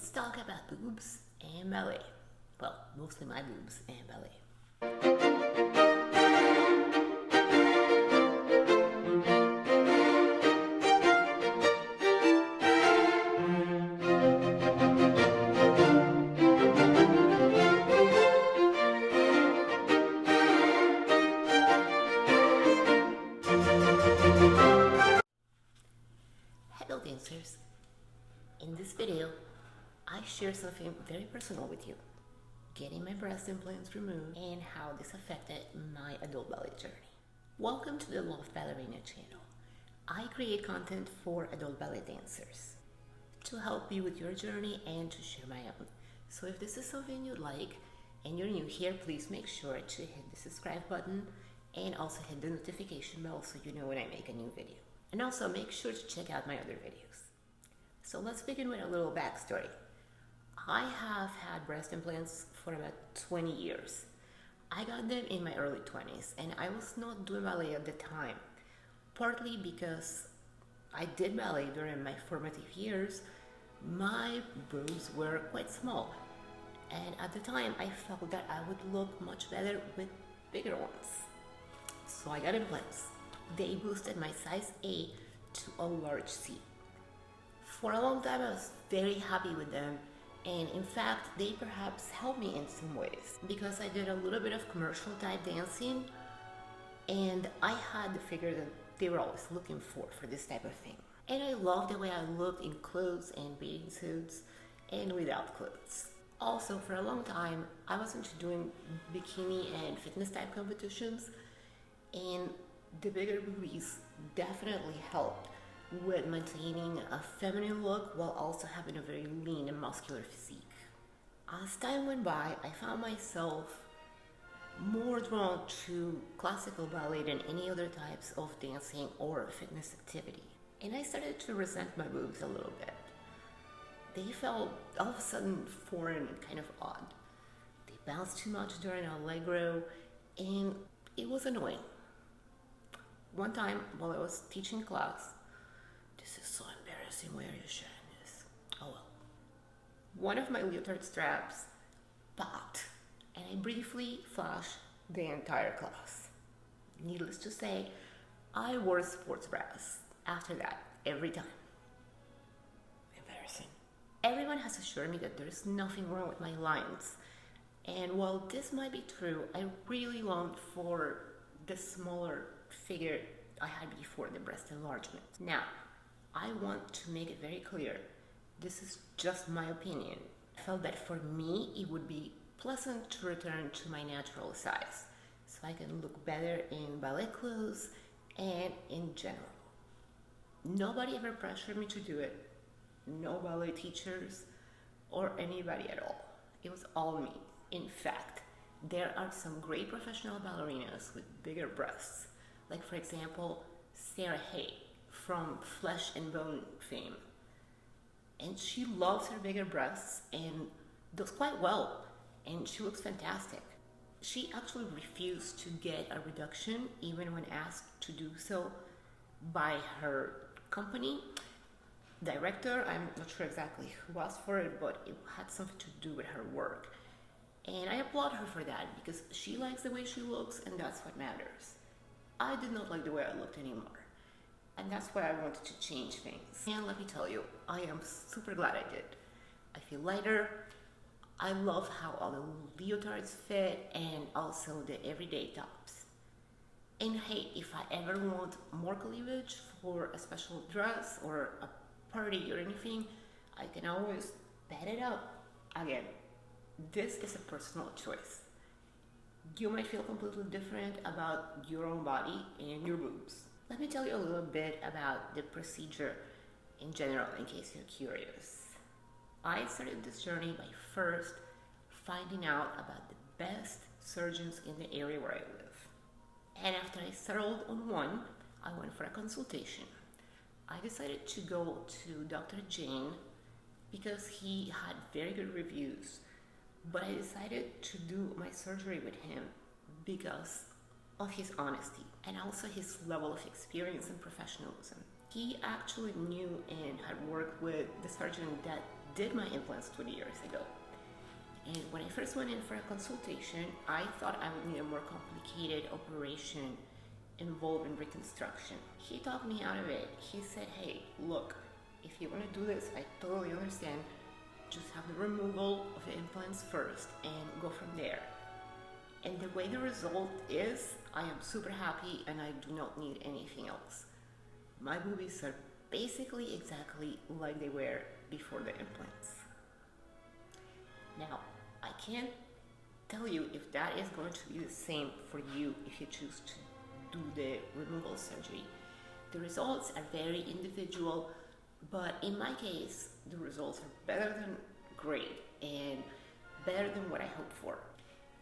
Let's talk about boobs and ballet. Well, mostly my boobs and ballet. Hello dancers! In this video, I share something very personal with you. Getting my breast implants removed and how this affected my adult ballet journey. Welcome to the Loft Ballerina channel. I create content for adult ballet dancers to help you with your journey and to share my own. So if this is something you like and you're new here, please make sure to hit the subscribe button and also hit the notification bell so you know when I make a new video. And also make sure to check out my other videos. So let's begin with a little backstory. I have had breast implants for about 20 years. I got them in my early 20s and I was not doing ballet at the time, partly because I did ballet during my formative years. My boobs were quite small and at the time I felt that I would look much better with bigger ones. So I got implants. They boosted my size A to a large C. For a long time I was very happy with them, and in fact they perhaps helped me in some ways because I did a little bit of commercial type dancing and I had the figure that they were always looking for this type of thing. And I loved the way I looked in clothes and bathing suits and without clothes. Also, for a long time I was into doing bikini and fitness type competitions, and the bigger boobies definitely helped with maintaining a feminine look while also having a very lean and muscular physique. As time went by, I found myself more drawn to classical ballet than any other types of dancing or fitness activity. And I started to resent my boobs a little bit. They felt all of a sudden foreign and kind of odd. They bounced too much during Allegro and it was annoying. One time while I was teaching class, this is so embarrassing, why are you sharing this? Oh well. One of my leotard straps popped and I briefly flashed the entire class. Needless to say, I wore sports bras after that every time. Embarrassing. Everyone has assured me that there's nothing wrong with my lines. And while this might be true, I really longed for the smaller figure I had before the breast enlargement. Now, I want to make it very clear, this is just my opinion. I felt that for me, it would be pleasant to return to my natural size, so I can look better in ballet clothes and in general. Nobody ever pressured me to do it, no ballet teachers or anybody at all. It was all me. In fact, there are some great professional ballerinas with bigger breasts, like for example, Sarah Hay from Flesh and Bone fame. And she loves her bigger breasts and does quite well, and she looks fantastic. She actually refused to get a reduction even when asked to do so by her company director. I'm not sure exactly who asked for it, but it had something to do with her work. And I applaud her for that because she likes the way she looks and that's what matters. I did not like the way I looked anymore. And that's why I wanted to change things. And let me tell you, I am super glad I did. I feel lighter. I love how all the leotards fit and also the everyday tops. And hey, if I ever want more cleavage for a special dress or a party or anything, I can always pad it up. Again, this is a personal choice. You might feel completely different about your own body and your boobs. Let me tell you a little bit about the procedure in general in case you're curious. I started this journey by first finding out about the best surgeons in the area where I live. And after I settled on one, I went for a consultation. I decided to go to Dr. Jane because he had very good reviews. But I decided to do my surgery with him because of his honesty and also his level of experience and professionalism. He actually knew and had worked with the surgeon that did my implants 20 years ago. And when I first went in for a consultation, I thought I would need a more complicated operation involving reconstruction. He talked me out of it. He said, hey, look, if you want to do this, I totally understand. Just have the removal of the implants first and go from there. And the way the result is, I am super happy and I do not need anything else. My boobies are basically exactly like they were before the implants. Now, I can't tell you if that is going to be the same for you if you choose to do the removal surgery. The results are very individual, but in my case, the results are better than great and better than what I hoped for.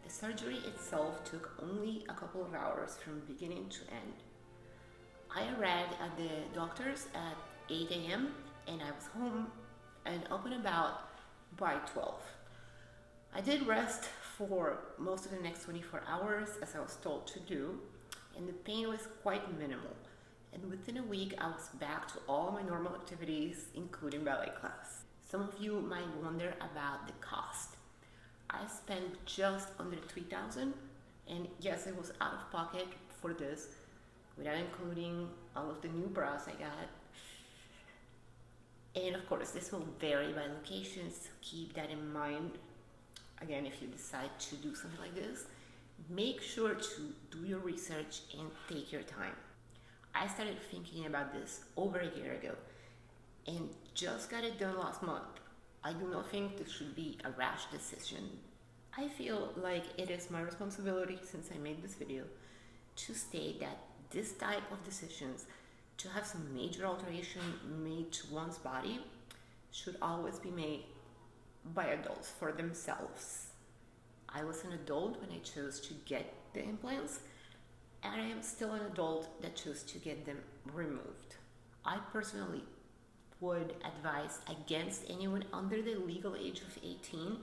The surgery itself took only a couple of hours from beginning to end. I arrived at the doctor's at 8 a.m. and I was home and up and about by 12. I did rest for most of the next 24 hours as I was told to do, and the pain was quite minimal. And within a week, I was back to all my normal activities, including ballet class. Some of you might wonder about the cost. I spent just under $3,000, and yes, it was out of pocket for this, without including all of the new bras I got. And of course, this will vary by locations, so keep that in mind. Again, if you decide to do something like this, make sure to do your research and take your time. I started thinking about this over a year ago and just got it done last month. I do not think this should be a rash decision. I feel like it is my responsibility, since I made this video, to state that this type of decisions, to have some major alteration made to one's body, should always be made by adults for themselves. I was an adult when I chose to get the implants, and I am still an adult that chose to get them removed. I personally would advise against anyone under the legal age of 18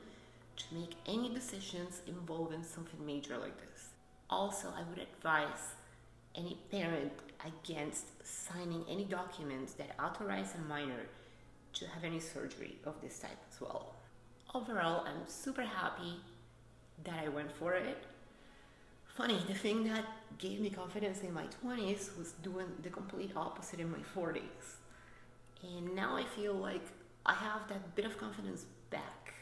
to make any decisions involving something major like this. Also, I would advise any parent against signing any documents that authorize a minor to have any surgery of this type as well. Overall, I'm super happy that I went for it. Funny, the thing that gave me confidence in my 20s was doing the complete opposite in my 40s. And now I feel like I have that bit of confidence back.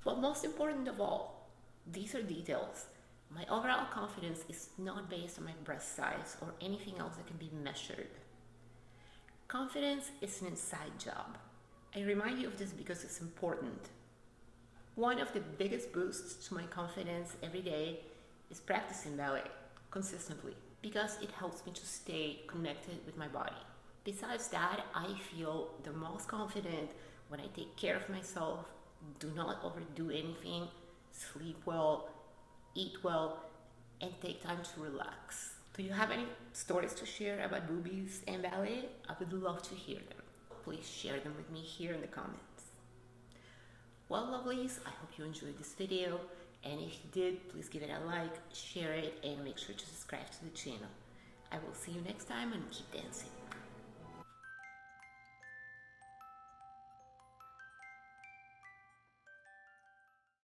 But most important of all, these are details. My overall confidence is not based on my breast size or anything else that can be measured. Confidence is an inside job. I remind you of this because it's important. One of the biggest boosts to my confidence every day is practicing ballet consistently, because it helps me to stay connected with my body. Besides that, I feel the most confident when I take care of myself, do not overdo anything, sleep well, eat well, and take time to relax. Do you have any stories to share about boobies and ballet? I would love to hear them. Please share them with me here in the comments. Well, lovelies, I hope you enjoyed this video, and if you did, please give it a like, share it, and make sure to subscribe to the channel. I will see you next time, and keep dancing.